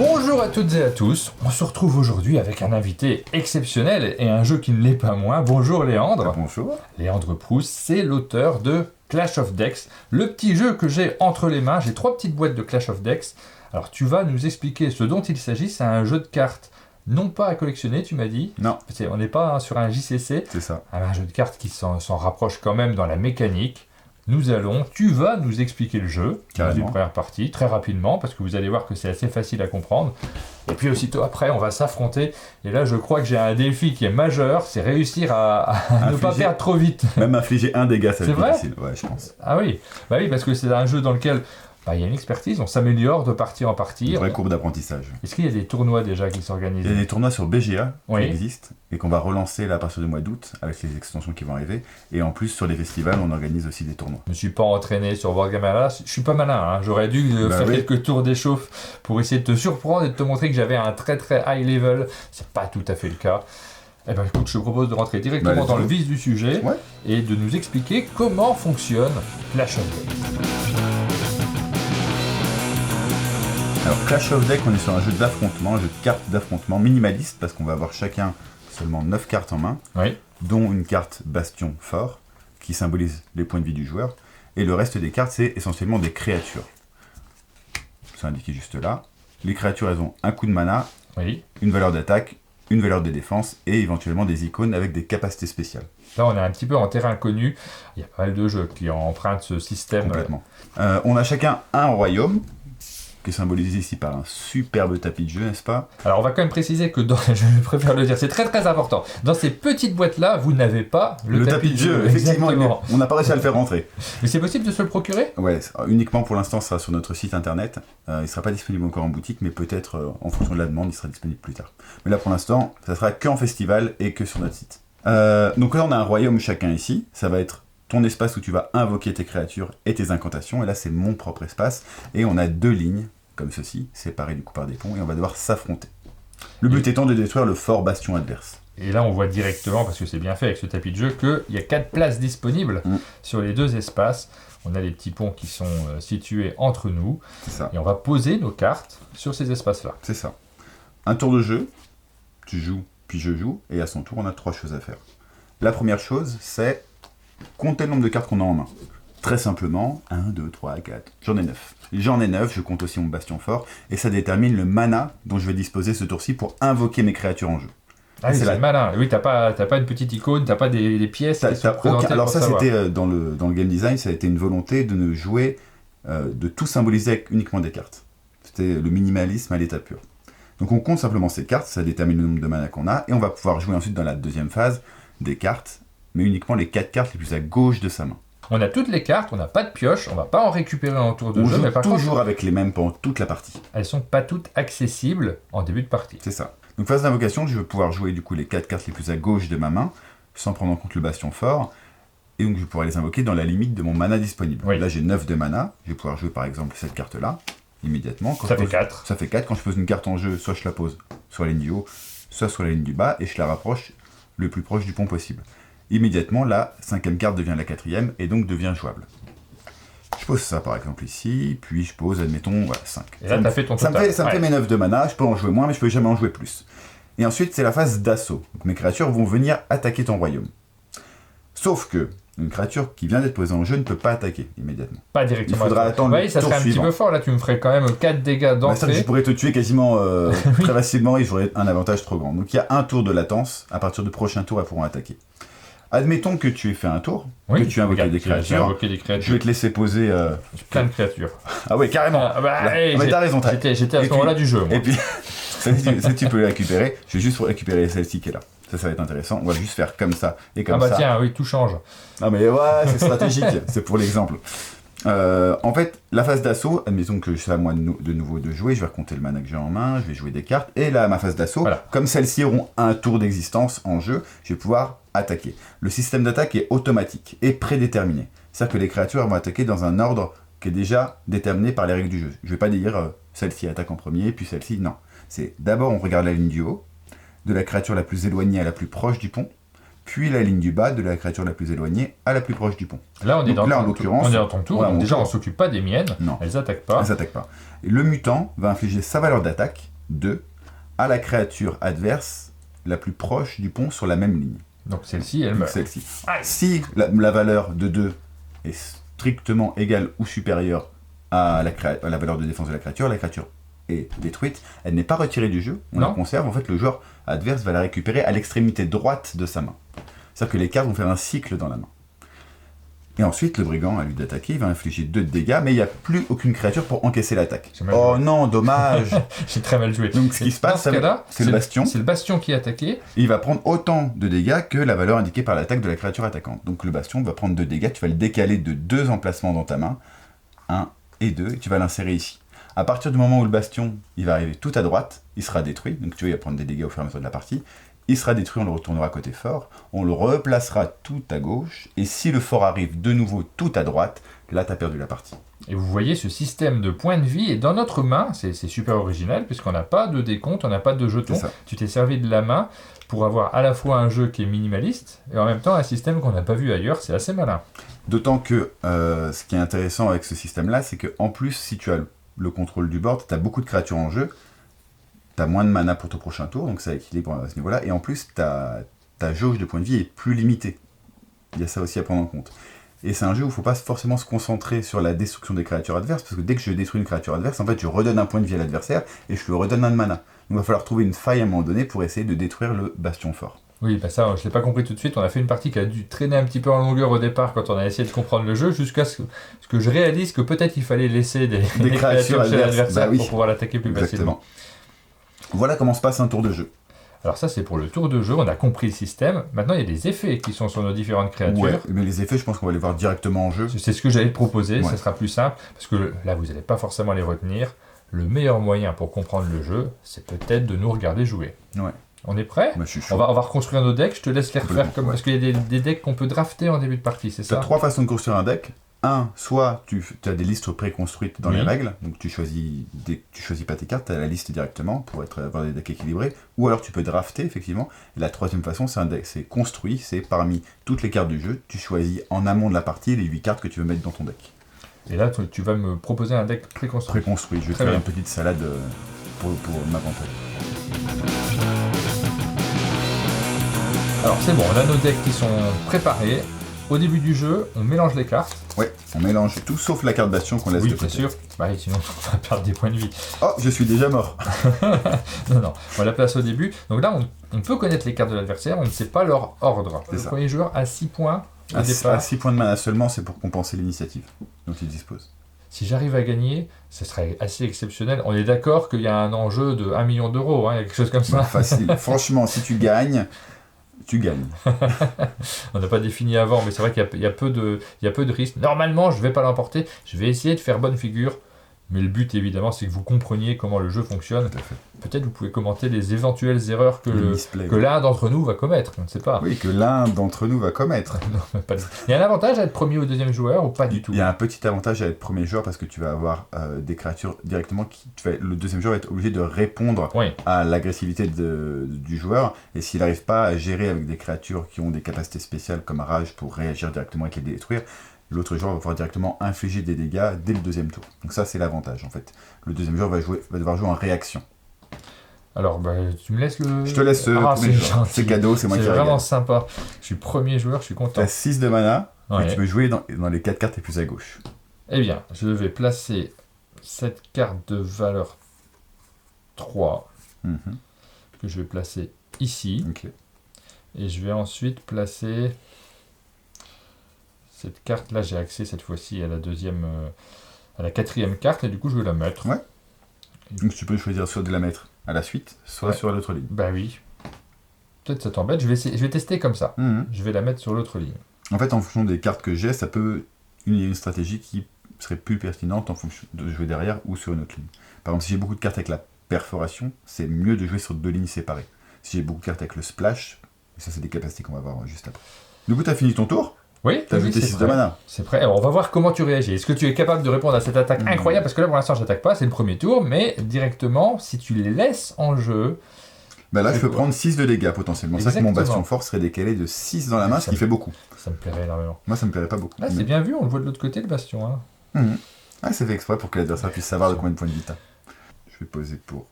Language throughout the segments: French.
Bonjour à toutes et à tous, on se retrouve aujourd'hui avec un invité exceptionnel et un jeu qui ne l'est pas moins. Bonjour Léandre. Bonjour. Léandre Proust, c'est l'auteur de Clash of Decks, le petit jeu que j'ai entre les mains. J'ai 3 petites boîtes de Clash of Decks. Alors tu vas nous expliquer ce dont il s'agit. C'est un jeu de cartes, non pas à collectionner, tu m'as dit. Non. On n'est pas sur un JCC. C'est ça. Un jeu de cartes qui s'en rapproche quand même dans la mécanique. Tu vas nous expliquer le jeu dans une première partie, très rapidement, parce que vous allez voir que c'est assez facile à comprendre. Et puis aussitôt après, on va s'affronter. Et là, je crois que j'ai un défi qui est majeur, c'est réussir à ne pas perdre trop vite. Même infliger un dégât, ça va être difficile. Ouais, je pense. Ah oui, bah oui, parce que c'est un jeu dans lequel il y a une expertise, on s'améliore de partie en partie. Une vraie courbe d'apprentissage. Est-ce qu'il y a des tournois déjà qui s'organisent ? Il y a des tournois sur BGA qui existent et qu'on va relancer là à partir du mois d'août avec les extensions qui vont arriver. Et en plus, sur les festivals, on organise aussi des tournois. Je ne me suis pas entraîné sur Board Game Arena, je suis pas malin, hein. J'aurais dû faire quelques tours d'échauffe pour essayer de te surprendre et de te montrer que j'avais un très très high level. C'est pas tout à fait le cas. Eh ben écoute, je te propose de rentrer directement dans le vif du sujet et de nous expliquer comment fonctionne Clash of Decks. Alors Clash of Decks, on est sur un jeu d'affrontement, un jeu de cartes d'affrontement minimaliste parce qu'on va avoir chacun seulement 9 cartes en main, dont une carte bastion fort qui symbolise les points de vie du joueur, et le reste des cartes c'est essentiellement des créatures. C'est indiqué juste là. Les créatures elles ont un coup de mana, une valeur d'attaque, une valeur de défense et éventuellement des icônes avec des capacités spéciales. Là on est un petit peu en terrain connu, il y a pas mal de jeux qui empruntent ce système. Complètement. On a chacun un royaume, qui est symbolisé ici par un superbe tapis de jeu, n'est-ce pas ? Alors on va quand même préciser que, je préfère le dire, c'est très très important. Dans ces petites boîtes-là, vous n'avez pas le tapis de jeu. Effectivement, on n'a pas réussi à le faire rentrer. Mais c'est possible de se le procurer ? Ouais, uniquement pour l'instant, ça sera sur notre site internet. Il ne sera pas disponible encore en boutique, mais peut-être en fonction de la demande, il sera disponible plus tard. Mais là pour l'instant, ça sera qu'en festival et que sur notre site. Donc là on a un royaume chacun ici, ça va être ton espace où tu vas invoquer tes créatures et tes incantations, et là c'est mon propre espace, et on a 2 lignes, comme ceci, séparées du coup par des ponts, et on va devoir s'affronter. Le but étant de détruire le fort bastion adverse. Et là on voit directement, parce que c'est bien fait avec ce tapis de jeu, qu'il y a 4 places disponibles sur les 2 espaces. On a les petits ponts qui sont situés entre nous, et on va poser nos cartes sur ces espaces-là. C'est ça. Un tour de jeu, tu joues, puis je joue, et à son tour on a 3 choses à faire. La première chose, c'est compter le nombre de cartes qu'on a en main. Très simplement, 1, 2, 3, 4, j'en ai 9. J'en ai 9, je compte aussi mon bastion fort, et ça détermine le mana dont je vais disposer ce tour-ci pour invoquer mes créatures en jeu. Ah oui, c'est malin. Oui, t'as pas une petite icône, t'as pas des pièces qui sont représentées. Alors ça, c'était dans le game design, ça a été une volonté de ne jouer, de tout symboliser avec uniquement des cartes. C'était le minimalisme à l'état pur. Donc on compte simplement ces cartes, ça détermine le nombre de mana qu'on a, et on va pouvoir jouer ensuite dans la deuxième phase des cartes, mais uniquement les 4 cartes les plus à gauche de sa main. On a toutes les cartes, on n'a pas de pioche, on va pas en récupérer en tour de jeu. On joue toujours avec les mêmes pendant toute la partie. Elles sont pas toutes accessibles en début de partie. C'est ça. Donc phase d'invocation, je vais pouvoir jouer du coup les 4 cartes les plus à gauche de ma main, sans prendre en compte le bastion fort, et donc je vais pouvoir les invoquer dans la limite de mon mana disponible. Là j'ai 9 de mana, je vais pouvoir jouer par exemple cette carte-là, immédiatement. Ça fait 4. Ça fait 4, quand je pose une carte en jeu, soit je la pose sur la ligne du haut, soit sur la ligne du bas, et je la rapproche le plus proche du pont possible. Immédiatement, la 5e carte devient la 4e et donc devient jouable. Je pose ça par exemple ici, puis je pose, admettons, 5. Et là, tu as fait ton total. Ça me fait mes 9 de mana, je peux en jouer moins, mais je peux jamais en jouer plus. Et ensuite, c'est la phase d'assaut. Donc mes créatures vont venir attaquer ton royaume. Sauf que une créature qui vient d'être posée en jeu ne peut pas attaquer immédiatement. Pas directement. Il faudra attendre le ça tour serait un petit peu fort, là tu me ferais quand même 4 dégâts d'entrée. Je pourrais te tuer quasiment très facilement et j'aurais un avantage trop grand. Donc il y a un tour de latence, à partir du prochain tour elles pourront attaquer. Admettons que tu aies fait un tour, que tu as invoqué des créatures. Je vais te laisser poser... plein de créatures. Ah ouais, carrément. Mais t'as raison. J'étais à ce moment-là du jeu. Moi. Et puis, si tu peux les récupérer, je vais juste récupérer celle-ci qui est là. Ça va être intéressant. On va juste faire comme ça et comme ça. Ah bah tiens, oui, tout change. Non mais ouais, c'est stratégique. C'est pour l'exemple. En fait, la phase d'assaut, admettons que c'est à moi de nouveau de jouer, je vais recompter le mana que j'ai en main, je vais jouer des cartes, et là, ma phase d'assaut, comme celles-ci auront un tour d'existence en jeu, je vais pouvoir attaquer. Le système d'attaque est automatique et prédéterminé. C'est-à-dire que les créatures vont attaquer dans un ordre qui est déjà déterminé par les règles du jeu. Je ne vais pas dire celle-ci attaque en premier, puis celle-ci, non. C'est d'abord on regarde la ligne du haut, de la créature la plus éloignée à la plus proche du pont, puis la ligne du bas de la créature la plus éloignée à la plus proche du pont. Là, on est dans ton tour. Déjà, on ne s'occupe pas des miennes. Non. Elles n'attaquent pas. Et le mutant va infliger sa valeur d'attaque 2 à la créature adverse la plus proche du pont sur la même ligne. Donc celle-ci, elle meurt. Celle-ci. Si la valeur de 2 est strictement égale ou supérieure à la valeur de défense de la créature est détruite, elle n'est pas retirée du jeu, on la conserve, en fait le joueur adverse va la récupérer à l'extrémité droite de sa main. C'est-à-dire que les cartes vont faire un cycle dans la main. Et ensuite, le brigand, à lui d'attaquer, il va infliger 2 de dégâts, mais il n'y a plus aucune créature pour encaisser l'attaque. Oh non, dommage. J'ai très mal joué. Donc ce qui se passe, c'est le bastion. C'est le bastion qui est attaqué. Il va prendre autant de dégâts que la valeur indiquée par l'attaque de la créature attaquante. Donc le bastion va prendre 2 dégâts, tu vas le décaler de 2 emplacements dans ta main, 1 et 2, et tu vas l'insérer ici. À partir du moment où le bastion, il va arriver tout à droite, il sera détruit, donc tu vois, il va prendre des dégâts au fur et à mesure de la partie. Il sera détruit, on le retournera côté fort, on le replacera tout à gauche, et si le fort arrive de nouveau tout à droite, là tu as perdu la partie. Et vous voyez, ce système de points de vie est dans notre main, c'est super original, puisqu'on n'a pas de décompte, on n'a pas de jetons. Tu t'es servi de la main pour avoir à la fois un jeu qui est minimaliste, et en même temps un système qu'on n'a pas vu ailleurs, c'est assez malin. D'autant que ce qui est intéressant avec ce système-là, c'est qu'en plus, si tu as le contrôle du board, tu as beaucoup de créatures en jeu, tu as moins de mana pour ton prochain tour, donc ça équilibre à ce niveau-là, et en plus, ta jauge de points de vie est plus limitée. Il y a ça aussi à prendre en compte. Et c'est un jeu où il ne faut pas forcément se concentrer sur la destruction des créatures adverses, parce que dès que je détruis une créature adverse, en fait, je redonne un point de vie à l'adversaire, et je lui redonne un de mana. Donc il va falloir trouver une faille à un moment donné pour essayer de détruire le bastion fort. Oui, bah ça, je ne l'ai pas compris tout de suite. On a fait une partie qui a dû traîner un petit peu en longueur au départ quand on a essayé de comprendre le jeu, jusqu'à ce que je réalise que peut-être il fallait laisser des créatures chez l'adversaire pour pouvoir l'attaquer plus facilement. Voilà comment se passe un tour de jeu. Alors ça, c'est pour le tour de jeu, on a compris le système. Maintenant, il y a des effets qui sont sur nos différentes créatures. Ouais, mais les effets, je pense qu'on va les voir directement en jeu. C'est ce que j'allais te proposer, ça sera plus simple, parce que là, vous n'allez pas forcément les retenir. Le meilleur moyen pour comprendre le jeu, c'est peut-être de nous regarder jouer. Ouais. On est prêt ? Bah, on va reconstruire nos decks, je te laisse les refaire parce qu'il y a des decks qu'on peut drafter en début de partie, c'est ça ? Tu as 3 façons de construire un deck. Soit tu as des listes préconstruites dans les règles, donc tu choisis pas tes cartes, tu as la liste directement pour avoir des decks équilibrés, ou alors tu peux drafter effectivement. Et la troisième façon, c'est un deck, c'est construit, c'est parmi toutes les cartes du jeu, tu choisis en amont de la partie les 8 cartes que tu veux mettre dans ton deck. Et là, tu vas me proposer un deck préconstruit. Préconstruit, je vais te faire une petite salade pour m'avantager. Alors c'est bon, on a nos decks qui sont préparés. Au début du jeu, on mélange les cartes. Ouais, on mélange tout sauf la carte bastion qu'on laisse de côté. Oui, bien sûr. Bah, sinon, on va perdre des points de vie. Oh, je suis déjà mort. Non, on la place au début. Donc là, on peut connaître les cartes de l'adversaire, on ne sait pas leur ordre. Le premier joueur a 6 points au départ. À 6 points de mana seulement, c'est pour compenser l'initiative dont il dispose. Si j'arrive à gagner, ce serait assez exceptionnel. On est d'accord qu'il y a un enjeu de 1 million d'euros, il y a quelque chose comme ça. Facile. Franchement, si tu gagnes... Tu gagnes. On n'a pas défini avant, mais c'est vrai qu'il y a peu de risques. Normalement, je ne vais pas l'emporter. Je vais essayer de faire bonne figure. Mais le but, évidemment, c'est que vous compreniez comment le jeu fonctionne. Peut-être vous pouvez commenter les éventuelles erreurs que l'un d'entre nous va commettre. On ne sait pas. Oui, que l'un d'entre nous va commettre. Non, pas du... Il y a un avantage à être premier ou deuxième joueur ou pas du tout ? Il y a un petit avantage à être premier joueur parce que tu vas avoir des créatures directement le deuxième joueur va être obligé de répondre à l'agressivité du joueur. Et s'il n'arrive pas à gérer avec des créatures qui ont des capacités spéciales comme Rage pour réagir directement et les détruire, l'autre joueur va pouvoir directement infliger des dégâts dès le deuxième tour. Donc ça, c'est l'avantage, en fait. Le deuxième joueur va devoir jouer en réaction. Alors, tu me laisses le... Je te laisse premier joueur. C'est cadeau, c'est moi qui regarde. C'est vraiment sympa. Je suis premier joueur, je suis content. Tu as 6 de mana, et tu peux jouer dans les 4 cartes les plus à gauche. Eh bien, je vais placer cette carte de valeur 3, que je vais placer ici. Okay. Et je vais ensuite placer... Cette carte-là, j'ai accès cette fois-ci à la quatrième carte, et du coup, je vais la mettre. Ouais. Donc tu peux choisir soit de la mettre à la suite, soit sur l'autre ligne. Bah oui. Peut-être ça t'embête, je vais tester comme ça. Je vais la mettre sur l'autre ligne. En fait, en fonction des cartes que j'ai, il y a une stratégie qui serait plus pertinente en fonction de jouer derrière ou sur une autre ligne. Par exemple, si j'ai beaucoup de cartes avec la perforation, c'est mieux de jouer sur 2 lignes séparées. Si j'ai beaucoup de cartes avec le splash, ça c'est des capacités qu'on va voir juste après. Du coup, tu as fini ton tour ? Oui, t'as ajouté 6 de mana. C'est prêt. Alors, on va voir comment tu réagis. Est-ce que tu es capable de répondre à cette attaque incroyable ? Parce que là, pour l'instant, j'attaque pas, c'est le premier tour, mais directement, si tu les laisses en jeu... Là, je peux prendre 6 de dégâts potentiellement. C'est ça que mon bastion fort serait décalé de 6 dans la main, ce qui fait beaucoup. Ça me plairait énormément. Moi, ça me plairait pas beaucoup. Là, c'est bien vu, on le voit de l'autre côté, le bastion. Ah, c'est fait exprès pour que l'adversaire puisse savoir de combien de points de vie t'as. Je vais poser pour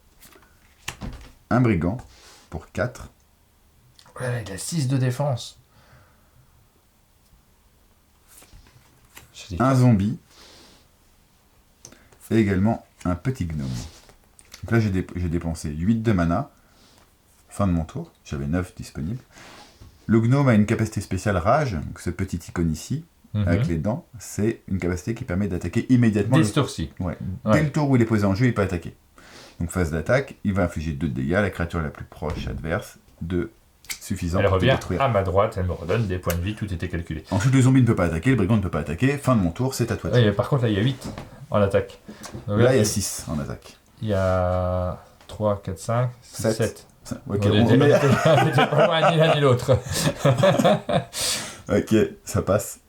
un brigand pour 4. Ouais, il a 6 de défense. Un zombie. Et également un petit gnome. Donc là, j'ai dépensé 8 de mana. Fin de mon tour. J'avais 9 disponibles. Le gnome a une capacité spéciale rage. Donc ce petit icône ici, avec les dents, c'est une capacité qui permet d'attaquer immédiatement. Dès ce tour-ci. Ouais. Dès le tour où il est posé en jeu, il peut attaquer. Donc phase d'attaque, il va infliger 2 de dégâts à la créature la plus proche adverse, de suffisant elle pour te revient détruire. à ma droite, elle me redonne des points de vie, tout était calculé. Ensuite, le zombie ne peut pas attaquer, le brigand ne peut pas attaquer. Fin de mon tour, c'est à toi. Ouais, par contre, là, il y a 8 en attaque. Donc, là, il y a 6 en attaque. Il y a 3, 4, 5, 6, 7. Ok, on était pas loin ni l'un ni l'autre. Ok, ça passe.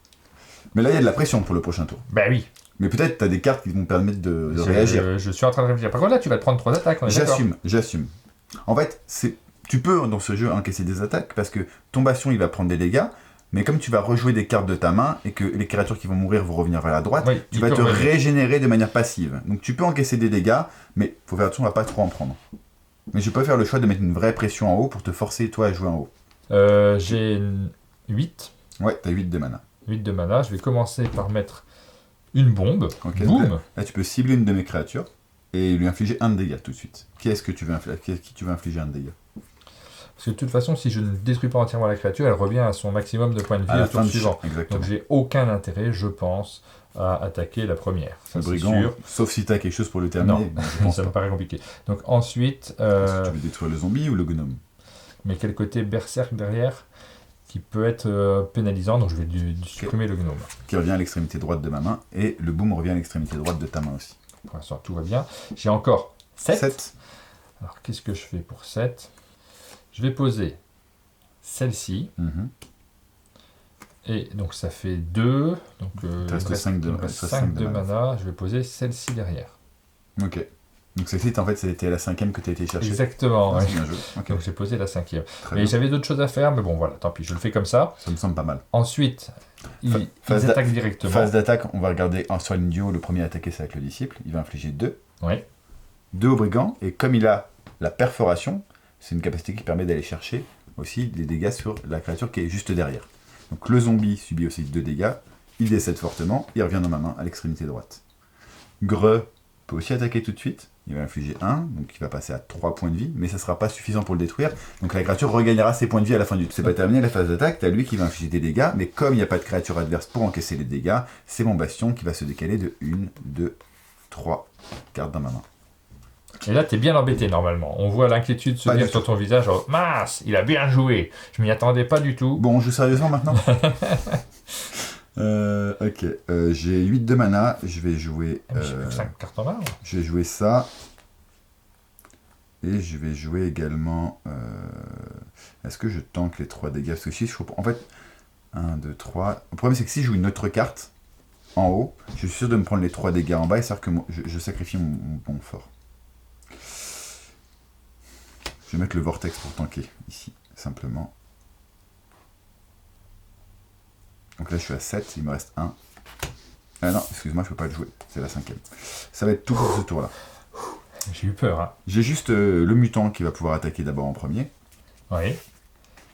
Mais là, il y a de la pression pour le prochain tour. Ben oui. Mais peut-être tu as des cartes qui vont permettre de réagir. Je suis en train de réfléchir. Par contre, là, tu vas te prendre 3 attaques. J'assume. En fait, tu peux dans ce jeu encaisser des attaques parce que ton bastion il va prendre des dégâts, mais comme tu vas rejouer des cartes de ta main et que les créatures qui vont mourir vont revenir vers la droite, oui, tu vas te régénérer de manière passive. Donc tu peux encaisser des dégâts, mais faut faire attention à pas trop en prendre. Mais je peux faire le choix de mettre une vraie pression en haut pour te forcer toi à jouer en haut. J'ai 8. Ouais, t'as 8 de mana. 8 de mana. Je vais commencer par mettre une bombe. Okay, Boum. Là, tu peux cibler une de mes créatures et lui infliger un de dégâts tout de suite. Qui tu veux infliger un de dégâts? Parce que de toute façon, si je ne détruis pas entièrement la créature, elle revient à son maximum de points de vie au tour suivant. Donc j'ai aucun intérêt, je pense, à attaquer la première. Ça, le brigand, sûr. Sauf si tu as quelque chose pour le terminer. Non, ça me paraît compliqué. Donc ensuite... Est-ce que tu veux détruire le zombie ou le gnome? Mais quel côté berserk derrière qui peut être pénalisant, donc je vais supprimer le gnome. Qui revient à l'extrémité droite de ma main, et le boom revient à l'extrémité droite de ta main aussi. Pour l'instant, tout va bien. J'ai encore 7. 7. Alors, qu'est-ce que je fais pour 7 ? Je vais poser celle-ci. Et donc, ça fait 2. Donc, il reste 5 de mana. Je vais poser celle-ci derrière. Ok. Donc celle-ci, en fait, c'était la 5e que tu as été chercher. Exactement. Ouais. Bien joué. Okay. Donc j'ai posé la 5e. Et j'avais d'autres choses à faire, mais bon, voilà, tant pis, je le fais comme ça. Ça me semble pas mal. Ensuite, ils attaquent directement. Phase d'attaque, on va regarder sur la ligne du haut, le premier attaqué, c'est avec le disciple. Il va infliger 2. Ouais. 2 au brigand, et comme il a la perforation, c'est une capacité qui permet d'aller chercher aussi des dégâts sur la créature qui est juste derrière. Donc le zombie subit aussi 2 dégâts, il décède fortement, il revient dans ma main à l'extrémité droite. Greux peut aussi attaquer tout de suite, il va infliger 1, donc il va passer à 3 points de vie, mais ça ne sera pas suffisant pour le détruire, donc la créature regagnera ses points de vie à la fin du tour. C'est pas terminé la phase d'attaque, t'as lui qui va infliger des dégâts, mais comme il n'y a pas de créature adverse pour encaisser les dégâts, c'est mon bastion qui va se décaler de 1, 2, 3 cartes dans ma main. Et là, t'es bien embêté normalement. On voit l'inquiétude se lire sur ton visage. Oh, mince, il a bien joué. Je m'y attendais pas du tout. Bon, on joue sérieusement maintenant. Ok, j'ai 8 de mana. Je vais jouer. J'ai 5 cartes en main. Je vais jouer ça. Et je vais jouer également. Est-ce que je tank les 3 dégâts? Parce que si je trouve. En fait, 1, 2, 3. Le problème, c'est que si je joue une autre carte en haut, je suis sûr de me prendre les 3 dégâts en bas. Et c'est-à-dire que je sacrifie mon bon fort. Je vais mettre le vortex pour tanker, ici, simplement. Donc là, je suis à 7, il me reste 1. Ah non, excuse-moi, je peux pas le jouer, c'est la 5e. Ça va être tout pour ce tour-là. J'ai eu peur, hein. J'ai juste le mutant qui va pouvoir attaquer d'abord en premier. Oui.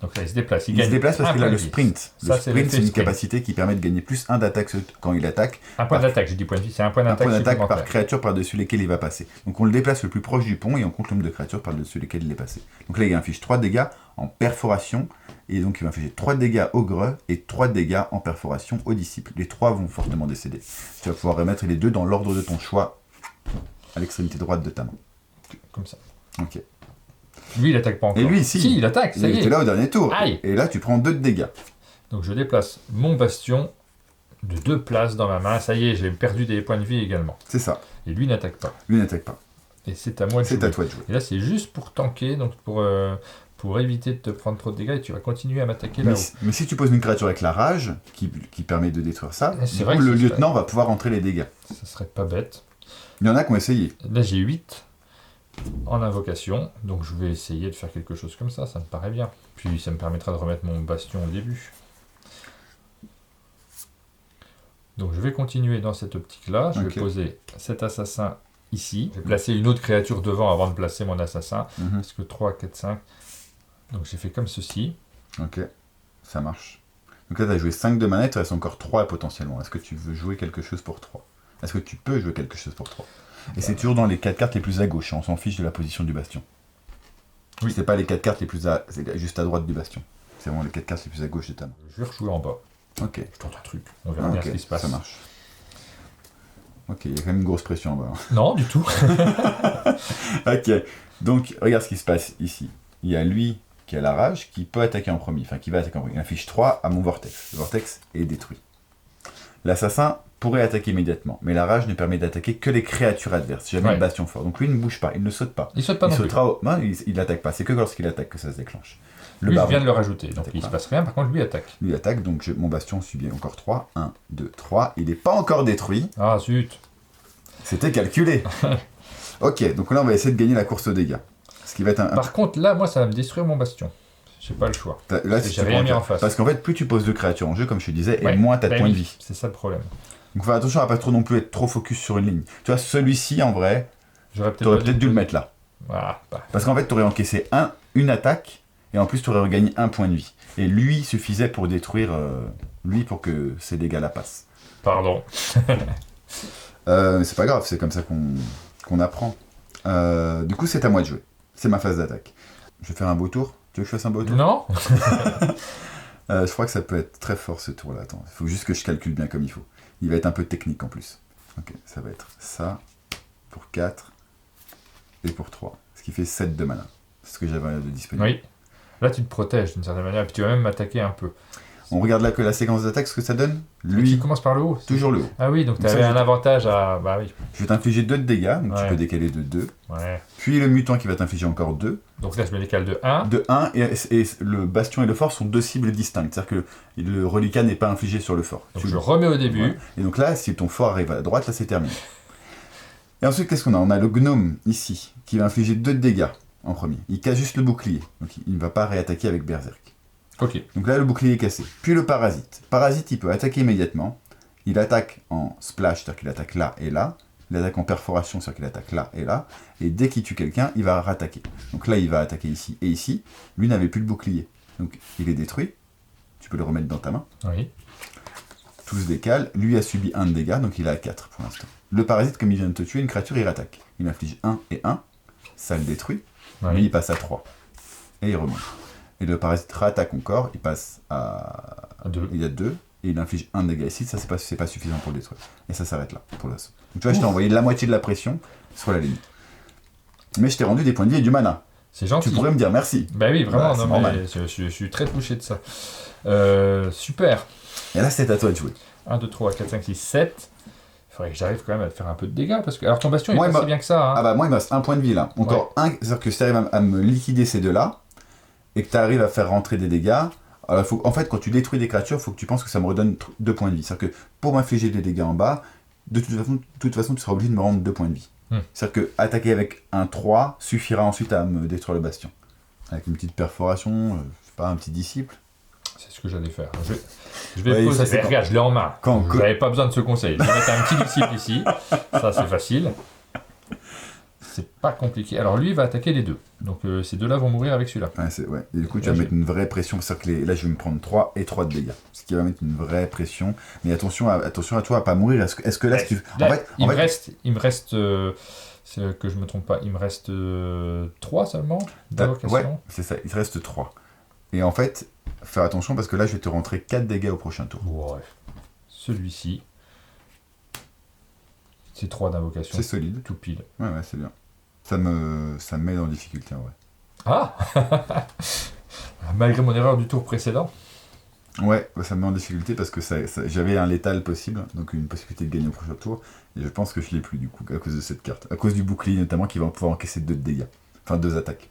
Donc là, il se déplace. Il se déplace parce qu'il a le sprint. Le sprint, c'est une capacité qui permet de gagner plus 1 d'attaque quand il attaque. Un point d'attaque, j'ai dit point de vie, c'est un point d'attaque par créature par-dessus lesquelles il va passer. Donc on le déplace le plus proche du pont et on compte le nombre de créatures par-dessus lesquelles il est passé. Donc là, il inflige 3 dégâts en perforation, et donc il va infliger 3 dégâts au greu et 3 dégâts en perforation au disciple. Les 3 vont fortement décéder. Tu vas pouvoir remettre les 2 dans l'ordre de ton choix à l'extrémité droite de ta main. Comme ça. Ok. Lui, il attaque pas encore. Et lui, si il attaque, ça y est. Il était là au dernier tour. Aïe. Et là, tu prends 2 de dégâts. Donc je déplace mon bastion de 2 places dans ma main. Ça y est, j'ai perdu des points de vie également. C'est ça. Et lui n'attaque pas. Lui n'attaque pas. Et c'est à moi de jouer. C'est à toi de jouer. Et là, c'est juste pour tanker, donc pour éviter de te prendre trop de dégâts, et tu vas continuer à m'attaquer là-haut. Mais si tu poses une créature avec la rage, qui permet de détruire ça, du coup, le lieutenant va pouvoir rentrer les dégâts. Ça serait pas bête. Il y en a qui ont essayé. Là, j'ai 8 en invocation, donc je vais essayer de faire quelque chose comme ça me paraît bien. Puis ça me permettra de remettre mon bastion au début. Donc je vais continuer dans cette optique-là. Je vais poser cet assassin ici. Je vais placer une autre créature devant avant de placer mon assassin. Parce que 3, 4, 5. Donc j'ai fait comme ceci. Ok, ça marche. Donc là, tu as joué 5 de mana, il te reste encore 3 potentiellement. Est-ce que tu veux jouer quelque chose pour 3? Est-ce que tu peux jouer quelque chose pour 3? Et c'est toujours dans les 4 cartes les plus à gauche, on s'en fiche de la position du bastion. Oui. C'est pas les 4 cartes les plus à... C'est juste à droite du bastion. C'est vraiment les 4 cartes les plus à gauche de ta main. Je vais rejouer en bas. Ok. Je tente un truc, on verra bien ce qui se passe. Ça marche. Ok, il y a quand même une grosse pression en bas. Non, du tout. Ok, donc regarde ce qui se passe ici. Il y a lui qui a la rage, qui peut attaquer en premier, enfin qui va attaquer en premier. Il affiche 3 à mon vortex. Le vortex est détruit. L'assassin pourrait attaquer immédiatement, mais la rage ne permet d'attaquer que les créatures adverses, si jamais le bastion fort. Donc lui il ne bouge pas, il ne saute pas. Il saute pas non plus. Non, il n'attaque pas, c'est que lorsqu'il attaque que ça se déclenche. Lui, je viens de le rajouter, donc il ne se passe rien, par contre lui attaque. Lui attaque, donc mon bastion subit encore 3. 1, 2, 3. Il n'est pas encore détruit. Ah zut. C'était calculé. Ok, donc là on va essayer de gagner la course aux dégâts. Ce qui va être Par contre là, moi ça va me détruire mon bastion. J'ai pas le choix. Là, si j'avais rien mis en face. Parce qu'en fait, plus tu poses de créatures en jeu, comme je te disais, et moins tu as de points de vie. C'est ça le problème. Donc faut faire attention à pas trop non plus être trop focus sur une ligne. Tu vois, celui-ci en vrai, tu aurais peut-être dû le mettre là. Voilà. Parce qu'en fait, tu aurais encaissé une attaque, et en plus tu aurais regagné 1 point de vie. Et lui suffisait pour détruire, lui pour que ces dégâts-là passent. Pardon. C'est pas grave, c'est comme ça qu'on apprend. Du coup, c'est à moi de jouer. C'est ma phase d'attaque. Je vais faire un beau tour. Tu veux que je fasse un beau tour? Non. Je crois que ça peut être très fort ce tour-là. Attends, il faut juste que je calcule bien comme il faut. Il va être un peu technique en plus. Ok, ça va être ça pour 4 et pour 3. Ce qui fait 7 de mana. C'est ce que j'avais de disponible. Oui. Là, tu te protèges d'une certaine manière, et puis tu vas même m'attaquer un peu. On regarde là que la séquence d'attaque, ce que ça donne. Lui, tu commences par le haut. Toujours le haut. Ah oui, donc tu avais un avantage à... Bah oui. Je vais t'infliger 2 de dégâts, donc tu peux décaler de 2. Ouais. Puis le mutant qui va t'infliger encore 2. Donc là, je me décale de 1. De 1, et le bastion et le fort sont 2 cibles distinctes. C'est-à-dire que le reliquat n'est pas infligé sur le fort. Donc je remets au début. Ouais. Et donc là, si ton fort arrive à droite, là c'est terminé. Et ensuite, qu'est-ce qu'on a? On a le gnome ici, qui va infliger 2 de dégâts en premier. Il casse juste le bouclier, donc il ne va pas réattaquer avec Berserk. Ok. Donc là, le bouclier est cassé. Puis le parasite. Parasite, il peut attaquer immédiatement. Il attaque en splash, c'est-à-dire qu'il attaque là et là. Il attaque en perforation, c'est-à-dire qu'il attaque là et là. Et dès qu'il tue quelqu'un, il va rattaquer. Donc là, il va attaquer ici et ici. Lui n'avait plus de bouclier. Donc il est détruit. Tu peux le remettre dans ta main. Oui. Tout se décale. Lui a subi 1 de dégâts, donc il est à 4 pour l'instant. Le parasite, comme il vient de te tuer, une créature, il rattaque. Il inflige 1 et 1. Ça le détruit. Oui. Lui, il passe à 3. Et il remonte. Et le parasite rattaque encore, il passe à 2. Il y a 2, et il inflige 1 dégât ici, ça c'est pas suffisant pour le détruire. Et ça s'arrête là, pour l'assaut. Donc tu vois, je t'ai envoyé la moitié de la pression sur la ligne. Mais je t'ai rendu des points de vie et du mana. C'est gentil. Tu pourrais me dire merci. Bah oui, vraiment, bah, non, mais je suis très touché de ça. Super. Et là, c'est à toi de jouer. 1, 2, 3, 4, 5, 6, 7. Il faudrait que j'arrive quand même à te faire un peu de dégâts, parce que... Alors ton bastion, il est pas si bien que ça. Hein. Ah bah moi, il me reste 1 point de vie là. Encore 1, c'est-à-dire que si tu arrives à me liquider ces deux-là, et que tu arrives à faire rentrer des dégâts, alors en fait, quand tu détruis des créatures, il faut que tu penses que ça me redonne 2 points de vie. C'est-à-dire que pour m'infliger des dégâts en bas, de toute façon, tu seras obligé de me rendre 2 points de vie. C'est-à-dire que attaquer avec un 3 suffira ensuite à me détruire le bastion. Avec une petite perforation, je sais pas, un petit disciple. C'est ce que j'allais faire. Je vais poser. Ça, regarde, je l'ai en main. Vous n'avez pas besoin de ce conseil. Je vais mettre un petit disciple ici. Ça, c'est facile. C'est pas compliqué. Alors lui, il va attaquer les 2. Donc ces deux-là vont mourir avec celui-là. Ouais. Et du coup, tu vas mettre une vraie pression. C'est-à-dire que là, je vais me prendre 3 et 3 de dégâts. Ce qui va mettre une vraie pression. Mais attention à toi à pas mourir. Est-ce que là, si tu... Il me reste que je me trompe pas, il me reste 3 seulement d'invocation. Ouais, c'est ça, il te reste 3. Et en fait, faire attention parce que là, je vais te rentrer 4 dégâts au prochain tour. Ouais. Celui-ci, c'est 3 d'invocation. C'est solide. Tout pile. Ouais, c'est bien. Ça me met en difficulté en vrai. Ah malgré mon erreur du tour précédent. Ouais, ça me met en difficulté parce que j'avais un létal possible, donc une possibilité de gagner au prochain tour, et je pense que je l'ai plus du coup, à cause de cette carte. À cause du bouclier notamment qui va pouvoir encaisser 2 de dégâts. Enfin 2 attaques.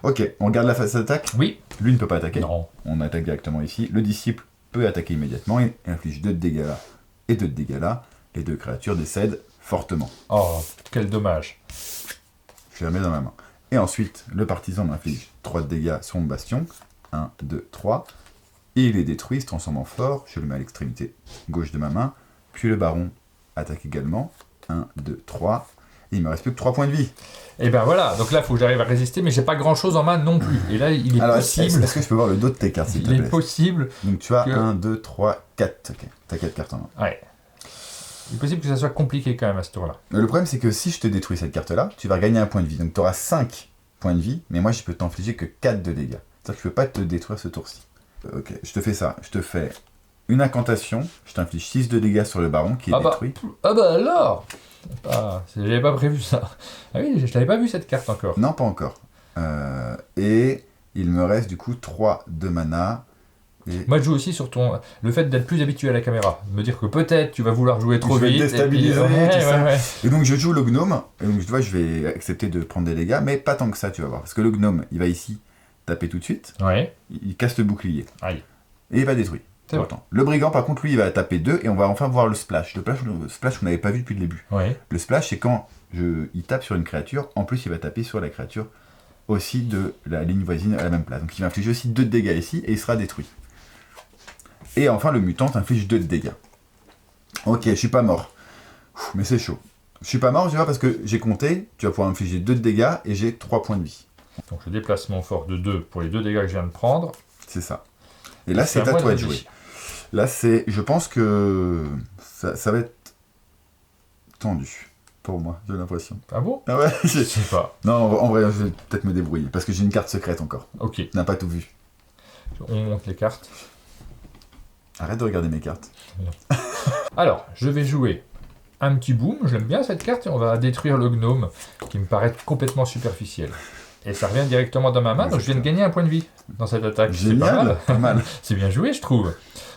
Ok, on regarde la phase d'attaque. Oui. Lui ne peut pas attaquer. Non. On attaque directement ici. Le disciple peut attaquer immédiatement et inflige 2 de dégâts là et 2 de dégâts là. Les 2 créatures décèdent fortement. Oh, quel dommage. Je les remets dans ma main. Et ensuite, le partisan m'inflige 3 de dégâts sur mon bastion. 1, 2, 3. Et il est détruit, il se transforme en fort. Je le mets à l'extrémité gauche de ma main. Puis le baron attaque également. 1, 2, 3. et il me reste plus que 3 points de vie. Et ben voilà, donc là, il faut que j'arrive à résister, mais j'ai pas grand-chose en main non plus. Et là, il est possible... Est-ce que je peux voir le dos de tes cartes, s'il te plaît? Il est possible... Donc tu as 1, 2, 3, 4. Ok, t'as 4 cartes en main. Ouais. Il est possible que ça soit compliqué quand même à ce tour-là. Le problème, c'est que si je te détruis cette carte-là, tu vas gagner un point de vie. Donc tu auras 5 points de vie, mais moi, je peux t'infliger que 4 de dégâts. C'est-à-dire que je peux pas te détruire ce tour-ci. Ok, je te fais ça. Je te fais une incantation, je t'inflige 6 de dégâts sur le baron qui est détruit. Ah bah alors j'avais pas prévu ça. Ah oui, je l'avais pas vu cette carte encore. Non, pas encore. Et il me reste du coup 3 de mana. Et... Moi je joue aussi sur le fait d'être plus habitué à la caméra. Me dire que peut-être tu vas vouloir jouer trop vite. Déstabiliser, et puis... ouais. Et donc je joue le gnome, et donc tu vois, je vais accepter de prendre des dégâts, mais pas tant que ça, tu vas voir. Parce que le gnome, il va ici taper tout de suite. Ouais. Il casse le bouclier. Aïe. Et il va détruire. Le brigand, par contre, lui, il va taper 2 et on va enfin voir le splash. Le splash qu'on n'avait pas vu depuis le début. Ouais. Le splash, c'est quand il tape sur une créature, en plus, il va taper sur la créature aussi de la ligne voisine à la même place. Donc il va infliger aussi 2 de dégâts ici et il sera détruit. Et enfin, le mutant inflige 2 de dégâts. Ok, je suis pas mort. Mais c'est chaud. Je suis pas mort, tu vois, parce que j'ai compté, tu vas pouvoir infliger 2 de dégâts et j'ai 3 points de vie. Donc je déplace mon fort de 2 pour les 2 dégâts que je viens de prendre. C'est ça. Et là, c'est à toi de jouer. Là, je pense que ça va être tendu pour moi, j'ai l'impression. Ah bon? Ah ouais, je sais pas. Non, en vrai, je vais peut-être me débrouiller, parce que j'ai une carte secrète encore. Ok. On n'a pas tout vu. On monte les cartes. Arrête de regarder mes cartes. Alors, je vais jouer un petit boom, j'aime bien cette carte, et on va détruire le gnome, qui me paraît complètement superficiel. Et ça revient directement dans ma main, donc je viens de gagner un point de vie dans cette attaque. Génial, pas mal. C'est bien joué, je trouve.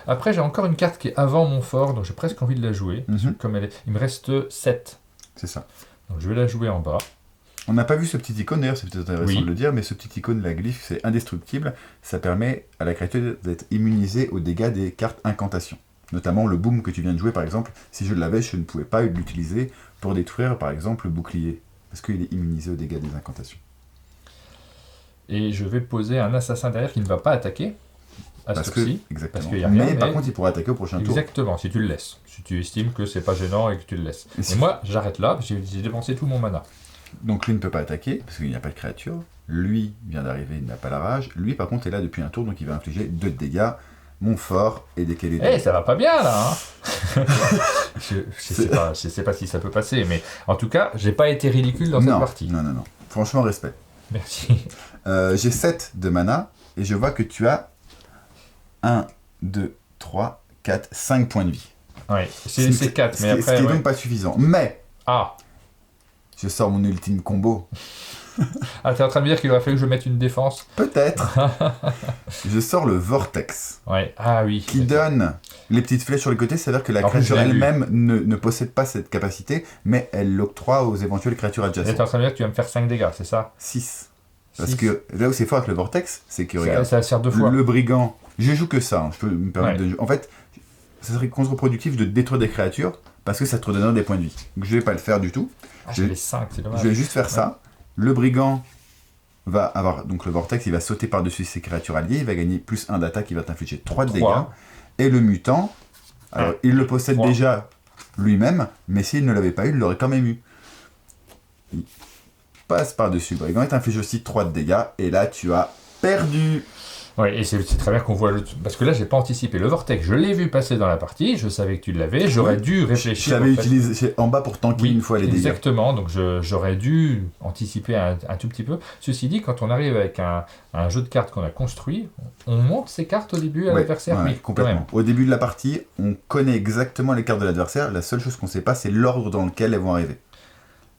Après, j'ai encore une carte qui est avant mon fort, donc j'ai presque envie de la jouer. Comme elle est... Il me reste 7. C'est ça. Donc je vais la jouer en bas. On n'a pas vu ce petit icône, d'ailleurs, c'est peut-être intéressant de le dire, mais ce petit icône, la glyphe, c'est indestructible. Ça permet à la créature d'être immunisée aux dégâts des cartes incantations. Notamment le boom que tu viens de jouer, par exemple. Si je l'avais, je ne pouvais pas l'utiliser pour détruire, par exemple, le bouclier. Parce qu'il est immunisé aux dégâts des incantations. Et je vais poser un assassin derrière qui ne va pas attaquer. Exactement. Parce qu'il y a rien, mais par contre, il pourra attaquer au prochain tour. Exactement, si tu le laisses. Si tu estimes que c'est pas gênant et que tu le laisses. Et moi, j'arrête là, parce que j'ai dépensé tout mon mana. Donc lui ne peut pas attaquer, parce qu'il n'y a pas de créature. Lui vient d'arriver, il n'a pas la rage. Lui, par contre, est là depuis un tour, donc il va infliger 2 de dégâts. Mon fort et des qualités. Eh, ça va pas bien, là hein. je sais pas si ça peut passer, mais en tout cas, j'ai pas été ridicule dans cette partie. Non. Franchement, respect. Merci. J'ai 7 de mana, et je vois que tu as 1, 2, 3, 4, 5 points de vie. Oui, c'est 4, mais après... Ce qui est donc pas suffisant. Mais... Ah, je sors mon ultime combo. ah, t'es en train de me dire qu'il aurait fallu que je mette une défense? Peut-être. Je sors le Vortex. Ouais. Ah oui. Qui donne les petites flèches sur les côtés, c'est-à-dire que la créature elle-même ne possède pas cette capacité, mais elle l'octroie aux éventuelles créatures adjacentes. Et t'es en train de me dire que tu vas me faire 5 dégâts, c'est ça? 6. Parce que là où c'est fort avec le Vortex, c'est que regarde, ça sert 2 fois. Le brigand, je joue que ça, hein, je peux me permettre de jouer. En fait, ça serait contre-productif de détruire des créatures, parce que ça te redonnerait des points de vie. Donc je vais pas le faire du tout. Ah, j'ai les 5, c'est dommage. Je vais juste faire ça. Le brigand va avoir, donc le Vortex, il va sauter par-dessus ses créatures alliées, il va gagner plus 1 d'attaque, il va t'infliger 3 de dégâts. Et le mutant, alors il le possède déjà lui-même, mais s'il ne l'avait pas eu, il l'aurait quand même eu. Il passe par-dessus le brigand, il t'inflige aussi 3 de dégâts, et là tu as perdu. Ouais, et c'est très bien qu'on voit le... Parce que là, j'ai pas anticipé. Le Vortex, je l'ai vu passer dans la partie, je savais que tu l'avais, j'aurais dû réfléchir. Je l'avais utilisé en bas pour tanker une fois les dégâts. Exactement, donc j'aurais dû anticiper un tout petit peu. Ceci dit, quand on arrive avec un jeu de cartes qu'on a construit, on monte ces cartes au début à l'adversaire. Oui, complètement. Au début de la partie, on connaît exactement les cartes de l'adversaire, la seule chose qu'on ne sait pas, c'est l'ordre dans lequel elles vont arriver.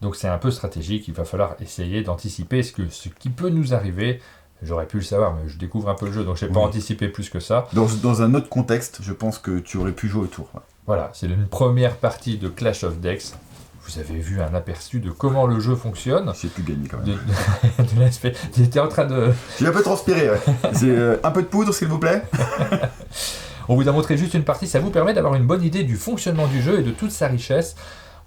Donc c'est un peu stratégique, il va falloir essayer d'anticiper ce qui peut nous arriver. J'aurais pu le savoir, mais je découvre un peu le jeu, donc je n'ai pas anticipé plus que ça. Dans un autre contexte, je pense que tu aurais pu jouer au tour. Ouais. Voilà, c'est une première partie de Clash of Decks. Vous avez vu un aperçu de comment le jeu fonctionne. J'ai pu gagner quand même. De l'aspect. J'étais en train de... J'ai un peu transpiré, ouais. C'est un peu de poudre, s'il vous plaît. On vous a montré juste une partie, ça vous permet d'avoir une bonne idée du fonctionnement du jeu et de toute sa richesse.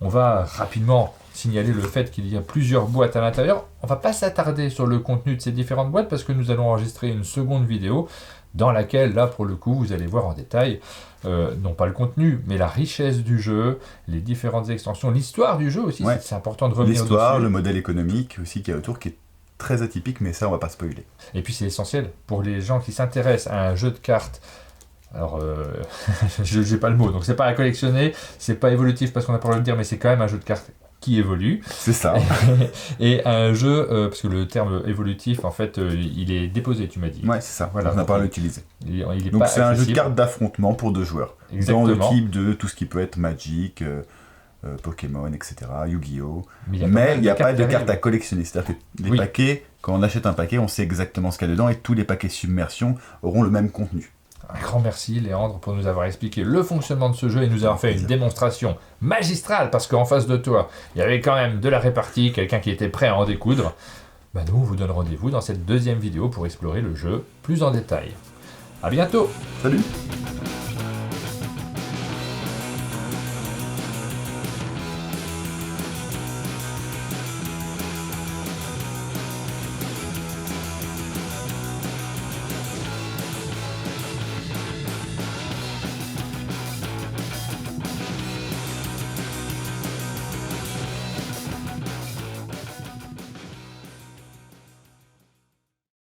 On va rapidement signaler le fait qu'il y a plusieurs boîtes à l'intérieur. On ne va pas s'attarder sur le contenu de ces différentes boîtes parce que nous allons enregistrer une seconde vidéo dans laquelle, là, pour le coup, vous allez voir en détail non pas le contenu, mais la richesse du jeu, les différentes extensions, l'histoire du jeu aussi, c'est important de revenir dessus. L'histoire, le modèle économique aussi qui est autour, qui est très atypique, mais ça on va pas spoiler. Et puis c'est essentiel pour les gens qui s'intéressent à un jeu de cartes. Alors, je n'ai pas le mot, donc c'est pas à collectionner, c'est pas évolutif parce qu'on a pas le droit de le dire, mais c'est quand même un jeu de cartes qui évolue. C'est ça. Et un jeu, parce que le terme évolutif, en fait, il est déposé, tu m'as dit. Ouais, c'est ça, voilà, on n'a pas à l'utiliser. Donc c'est un jeu de cartes d'affrontement pour 2 joueurs. Exactement. Dans le type de tout ce qui peut être Magic, Pokémon, etc., Yu-Gi-Oh! Mais il n'y a pas de cartes à collectionner. C'est-à-dire que les paquets, quand on achète un paquet, on sait exactement ce qu'il y a dedans et tous les paquets submersion auront le même contenu. Un grand merci Léandre pour nous avoir expliqué le fonctionnement de ce jeu et nous avoir fait une démonstration magistrale parce qu'en face de toi, il y avait quand même de la répartie, quelqu'un qui était prêt à en découdre. Nous, on vous donne rendez-vous dans cette deuxième vidéo pour explorer le jeu plus en détail. À bientôt. Salut.